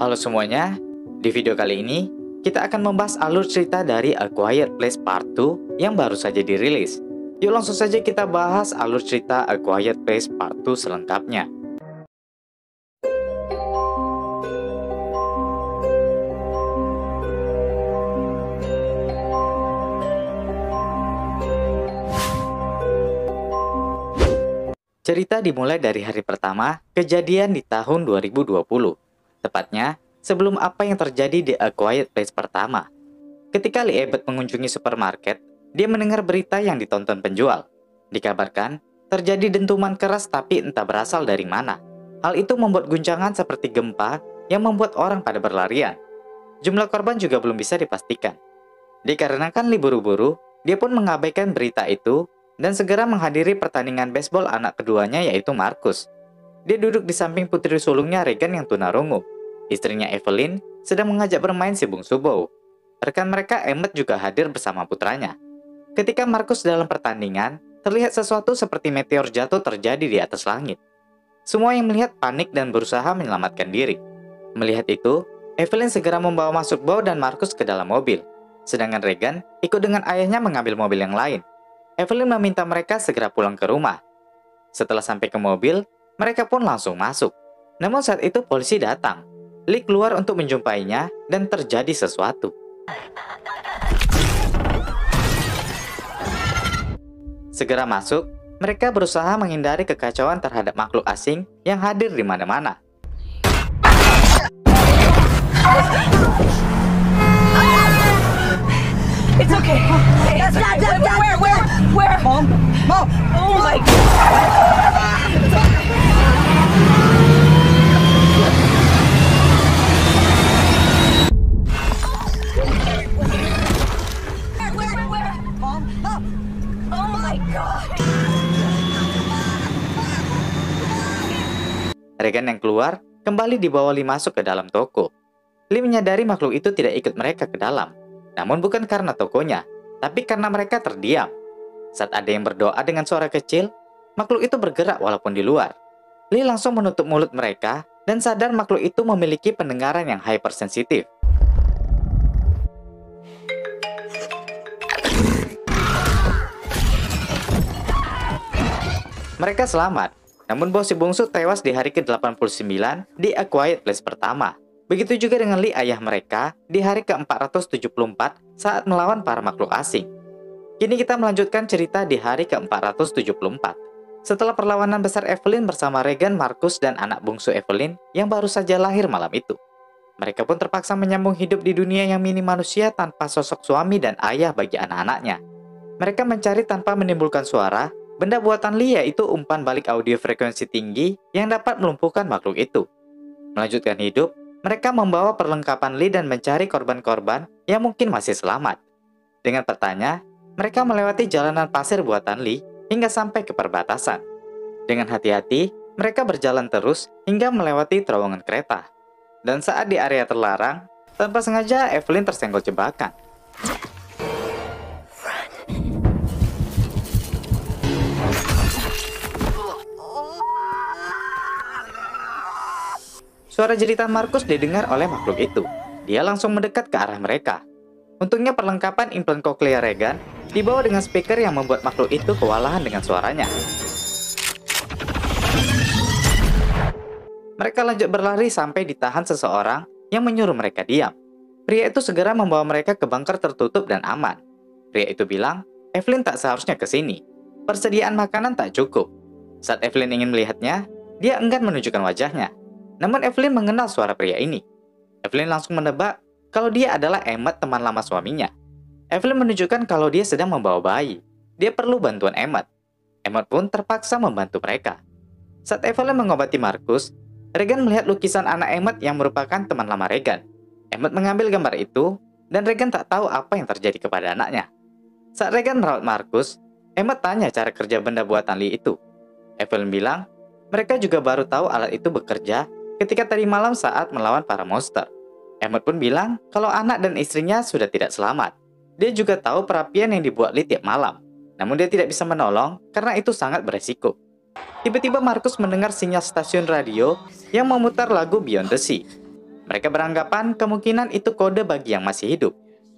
Halo semuanya, di video kali ini kita akan membahas alur cerita dari A Quiet Place Part 2 yang baru saja dirilis. Yuk langsung saja kita bahas alur cerita A Quiet Place Part 2 selengkapnya. Cerita dimulai dari hari pertama kejadian di tahun 2020. Tepatnya, sebelum apa yang terjadi di A Quiet Place pertama. Ketika Lee Abbott mengunjungi supermarket, dia mendengar berita yang ditonton penjual. Dikabarkan, terjadi dentuman keras tapi entah berasal dari mana. Hal itu membuat guncangan seperti gempa yang membuat orang pada berlarian. Jumlah korban juga belum bisa dipastikan. Dikarenakan Lee buru-buru, dia pun mengabaikan berita itu dan segera menghadiri pertandingan baseball anak keduanya yaitu Marcus. Dia duduk di samping putri sulungnya Regan yang tunarungu. Istrinya Evelyn sedang mengajak bermain si bungsu Bo. Rekan mereka Emmett juga hadir bersama putranya. Ketika Marcus dalam pertandingan, terlihat sesuatu seperti meteor jatuh terjadi di atas langit. Semua yang melihat panik dan berusaha menyelamatkan diri. Melihat itu, Evelyn segera membawa masuk Bo dan Marcus ke dalam mobil. Sedangkan Regan ikut dengan ayahnya mengambil mobil yang lain. Evelyn meminta mereka segera pulang ke rumah. Setelah sampai ke mobil, mereka pun langsung masuk. Namun saat itu polisi datang. Lee keluar untuk menjumpainya dan terjadi sesuatu. Segera masuk, mereka berusaha menghindari kekacauan terhadap makhluk asing yang hadir di mana-mana. It's okay. Where? Mom? Oh my God. Where? Mom? Oh my God. Regan yang keluar kembali dibawa Lee masuk ke dalam toko. Lee menyadari makhluk itu tidak ikut mereka ke dalam. Namun bukan karena tokonya, tapi karena mereka terdiam. Saat ada yang berdoa dengan suara kecil, makhluk itu bergerak walaupun di luar. Lee langsung menutup mulut mereka dan sadar makhluk itu memiliki pendengaran yang hypersensitif. Mereka selamat, namun bos si bungsu tewas di hari ke-89 di A Quiet Place pertama. Begitu juga dengan Lee ayah mereka di hari ke-474 saat melawan para makhluk asing. Kini kita melanjutkan cerita di hari ke-474. Setelah perlawanan besar Evelyn bersama Regan, Marcus, dan anak bungsu Evelyn yang baru saja lahir malam itu. Mereka pun terpaksa menyambung hidup di dunia yang minim manusia tanpa sosok suami dan ayah bagi anak-anaknya. Mereka mencari tanpa menimbulkan suara. Benda buatan Lee yaitu umpan balik audio frekuensi tinggi yang dapat melumpuhkan makhluk itu. Melanjutkan hidup, mereka membawa perlengkapan Lee dan mencari korban-korban yang mungkin masih selamat. Dengan petanya, mereka melewati jalanan pasir buatan Lee hingga sampai ke perbatasan. Dengan hati-hati, mereka berjalan terus hingga melewati terowongan kereta. Dan saat di area terlarang, tanpa sengaja Evelyn tersenggol jebakan. Suara jeritan Marcus didengar oleh makhluk itu. Dia langsung mendekat ke arah mereka. Untungnya perlengkapan implan koklea Regan dibawa dengan speaker yang membuat makhluk itu kewalahan dengan suaranya. Mereka lanjut berlari sampai ditahan seseorang yang menyuruh mereka diam. Pria itu segera membawa mereka ke bunker tertutup dan aman. Pria itu bilang, Evelyn tak seharusnya ke sini. Persediaan makanan tak cukup. Saat Evelyn ingin melihatnya, dia enggan menunjukkan wajahnya. Namun Evelyn mengenal suara pria ini. Evelyn langsung menebak kalau dia adalah Emmett, teman lama suaminya. Evelyn menunjukkan kalau dia sedang membawa bayi. Dia perlu bantuan Emmett. Emmett pun terpaksa membantu mereka. Saat Evelyn mengobati Marcus, Regan melihat lukisan anak Emmett yang merupakan teman lama Regan. Emmett mengambil gambar itu, dan Regan tak tahu apa yang terjadi kepada anaknya. Saat Regan merawat Marcus, Emmett tanya cara kerja benda buatan Lee itu. Evelyn bilang, mereka juga baru tahu alat itu bekerja ketika tadi malam saat melawan para monster. Emmett pun bilang kalau anak dan istrinya sudah tidak selamat. Dia juga tahu perapian yang dibuat Lee tiap malam. Namun dia tidak bisa menolong karena itu sangat beresiko. Tiba-tiba Marcus mendengar sinyal stasiun radio yang memutar lagu Beyond the Sea. Mereka beranggapan kemungkinan itu kode bagi yang masih hidup.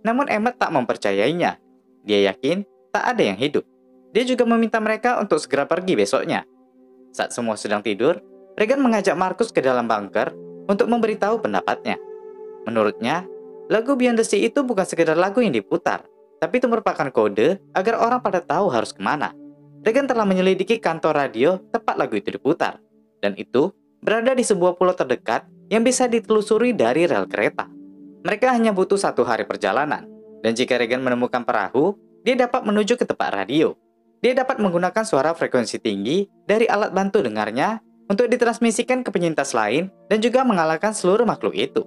Namun Emmett tak mempercayainya. Dia yakin tak ada yang hidup. Dia juga meminta mereka untuk segera pergi besoknya. Saat semua sedang tidur, Regan mengajak Marcus ke dalam bunker untuk memberitahu pendapatnya. Menurutnya, lagu Beyond the Sea itu bukan sekedar lagu yang diputar, tapi itu merupakan kode agar orang pada tahu harus kemana. Regan telah menyelidiki kantor radio tepat lagu itu diputar, dan itu berada di sebuah pulau terdekat yang bisa ditelusuri dari rel kereta. Mereka hanya butuh 1 hari perjalanan, dan jika Regan menemukan perahu, dia dapat menuju ke tempat radio. Dia dapat menggunakan suara frekuensi tinggi dari alat bantu dengarnya untuk ditransmisikan ke penyintas lain dan juga mengalahkan seluruh makhluk itu.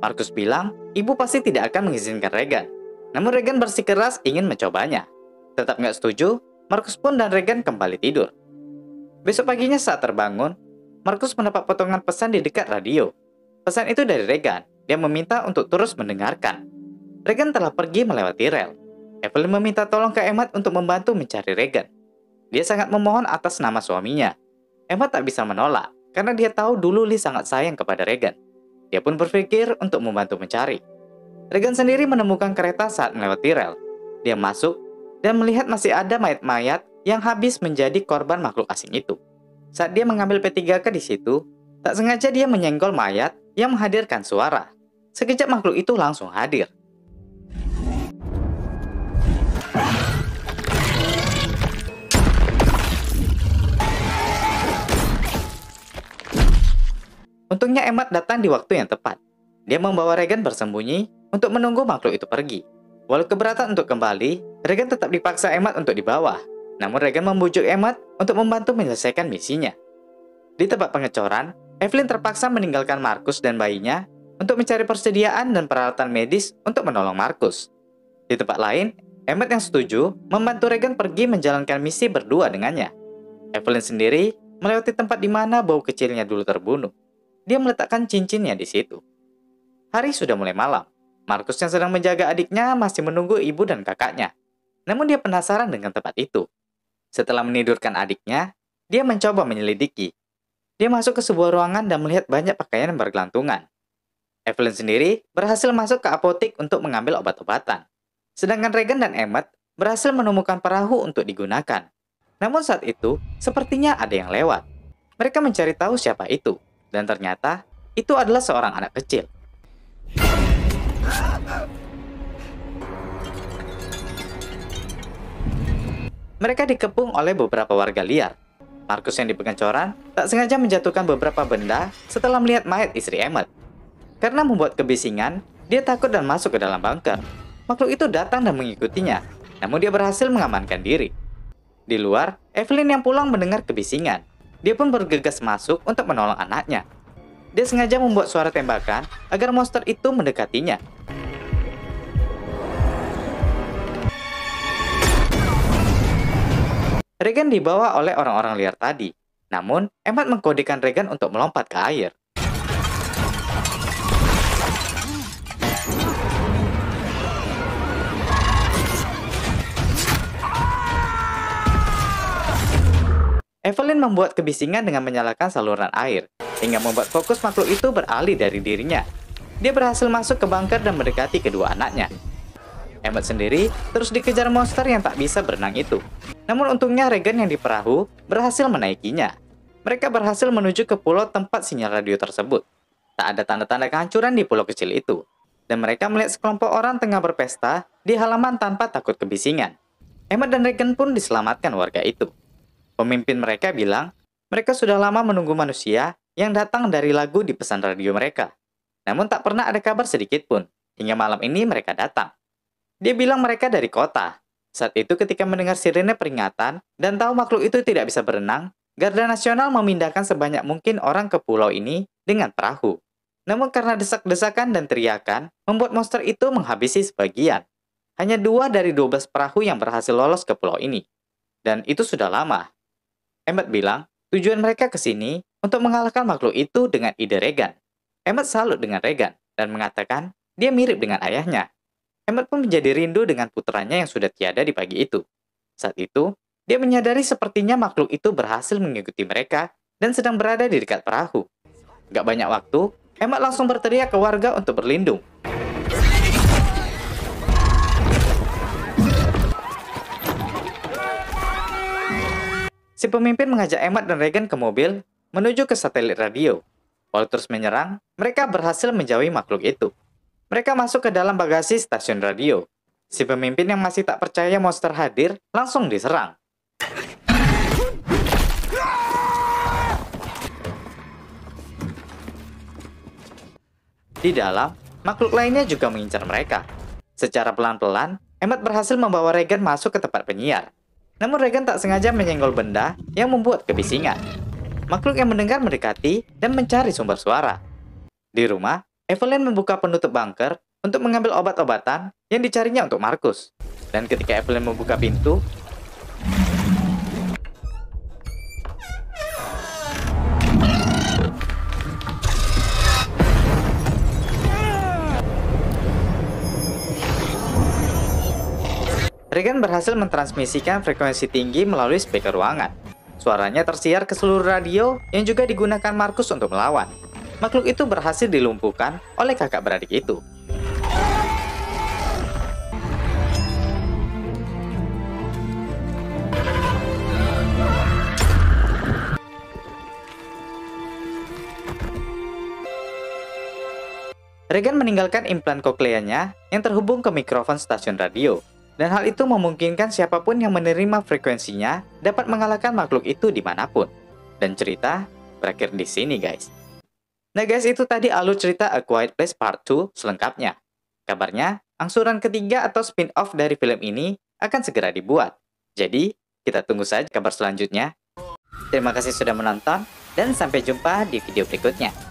Marcus bilang, ibu pasti tidak akan mengizinkan Regan. Namun Regan bersikeras ingin mencobanya. Tetap nggak setuju, Marcus pun dan Regan kembali tidur. Besok paginya saat terbangun, Marcus mendapat potongan pesan di dekat radio. Pesan itu dari Regan. Dia meminta untuk terus mendengarkan. Regan telah pergi melewati rel. Evelyn meminta tolong ke Emmett untuk membantu mencari Regan. Dia sangat memohon atas nama suaminya. Emmett tak bisa menolak, karena dia tahu dulu Lee sangat sayang kepada Regan. Dia pun berpikir untuk membantu mencari. Regan sendiri menemukan kereta saat melewati rel. Dia masuk dan melihat masih ada mayat-mayat yang habis menjadi korban makhluk asing itu. Saat dia mengambil P3K di situ, tak sengaja dia menyenggol mayat yang menghadirkan suara. Sekejap makhluk itu langsung hadir. Untungnya Emmett datang di waktu yang tepat. Dia membawa Regan bersembunyi untuk menunggu makhluk itu pergi. Walau keberatan untuk kembali, Regan tetap dipaksa Emmett untuk dibawa. Namun Regan membujuk Emmett untuk membantu menyelesaikan misinya. Di tempat pengecoran, Evelyn terpaksa meninggalkan Marcus dan bayinya untuk mencari persediaan dan peralatan medis untuk menolong Marcus. Di tempat lain, Emmett yang setuju membantu Regan pergi menjalankan misi berdua dengannya. Evelyn sendiri melewati tempat di mana bau kecilnya dulu terbunuh. Dia meletakkan cincinnya di situ. Hari sudah mulai malam. Marcus yang sedang menjaga adiknya masih menunggu ibu dan kakaknya. Namun dia penasaran dengan tempat itu. Setelah menidurkan adiknya, dia mencoba menyelidiki. Dia masuk ke sebuah ruangan dan melihat banyak pakaian yang bergelantungan. Evelyn sendiri berhasil masuk ke apotek untuk mengambil obat-obatan. Sedangkan Regan dan Emmett berhasil menemukan perahu untuk digunakan. Namun saat itu, sepertinya ada yang lewat. Mereka mencari tahu siapa itu. Dan ternyata, itu adalah seorang anak kecil. Mereka dikepung oleh beberapa warga liar. Marcus yang di pengecoran tak sengaja menjatuhkan beberapa benda setelah melihat mayat istri Emmett. Karena membuat kebisingan, dia takut dan masuk ke dalam bunker. Makhluk itu datang dan mengikutinya, namun dia berhasil mengamankan diri. Di luar, Evelyn yang pulang mendengar kebisingan. Dia pun bergegas masuk untuk menolong anaknya. Dia sengaja membuat suara tembakan agar monster itu mendekatinya. Regan dibawa oleh orang-orang liar tadi. Namun, Emmett mengkodekan Regan untuk melompat ke air. Evelyn membuat kebisingan dengan menyalakan saluran air, hingga membuat fokus makhluk itu beralih dari dirinya. Dia berhasil masuk ke bunker dan mendekati kedua anaknya. Emmett sendiri terus dikejar monster yang tak bisa berenang itu. Namun untungnya Regan yang di perahu berhasil menaikinya. Mereka berhasil menuju ke pulau tempat sinyal radio tersebut. Tak ada tanda-tanda kehancuran di pulau kecil itu. Dan mereka melihat sekelompok orang tengah berpesta di halaman tanpa takut kebisingan. Emmett dan Regan pun diselamatkan warga itu. Pemimpin mereka bilang, mereka sudah lama menunggu manusia yang datang dari lagu di pesan radio mereka. Namun tak pernah ada kabar sedikit pun, hingga malam ini mereka datang. Dia bilang mereka dari kota. Saat itu ketika mendengar sirene peringatan dan tahu makhluk itu tidak bisa berenang, Garda Nasional memindahkan sebanyak mungkin orang ke pulau ini dengan perahu. Namun karena desak-desakan dan teriakan, membuat monster itu menghabisi sebagian. Hanya 2 dari 12 perahu yang berhasil lolos ke pulau ini. Dan itu sudah lama. Emmett bilang, tujuan mereka ke sini untuk mengalahkan makhluk itu dengan ide Regan. Emmett salut dengan Regan dan mengatakan dia mirip dengan ayahnya. Emmett pun menjadi rindu dengan putranya yang sudah tiada di pagi itu. Saat itu, dia menyadari sepertinya makhluk itu berhasil mengikuti mereka dan sedang berada di dekat perahu. Gak banyak waktu, Emmett langsung berteriak ke warga untuk berlindung. Si pemimpin mengajak Emmett dan Regan ke mobil menuju ke satelit radio. Walau terus menyerang, mereka berhasil menjauhi makhluk itu. Mereka masuk ke dalam bagasi stasiun radio. Si pemimpin yang masih tak percaya monster hadir langsung diserang. Di dalam, makhluk lainnya juga mengincar mereka. Secara pelan-pelan, Emmett berhasil membawa Regan masuk ke tempat penyiar. Namun Regan tak sengaja menyenggol benda yang membuat kebisingan. Makhluk yang mendengar mendekati dan mencari sumber suara. Di rumah, Evelyn membuka penutup bunker untuk mengambil obat-obatan yang dicarinya untuk Markus. Dan ketika Evelyn membuka pintu, Regan berhasil mentransmisikan frekuensi tinggi melalui speaker ruangan. Suaranya tersiar ke seluruh radio yang juga digunakan Markus untuk melawan. Makhluk itu berhasil dilumpuhkan oleh kakak beradik itu. Regan meninggalkan implan kokleanya yang terhubung ke mikrofon stasiun radio. Dan hal itu memungkinkan siapapun yang menerima frekuensinya dapat mengalahkan makhluk itu dimanapun. Dan cerita berakhir di sini, guys. Nah guys, itu tadi alur cerita A Quiet Place Part 2 selengkapnya. Kabarnya, angsuran ketiga atau spin-off dari film ini akan segera dibuat. Jadi, kita tunggu saja kabar selanjutnya. Terima kasih sudah menonton, dan sampai jumpa di video berikutnya.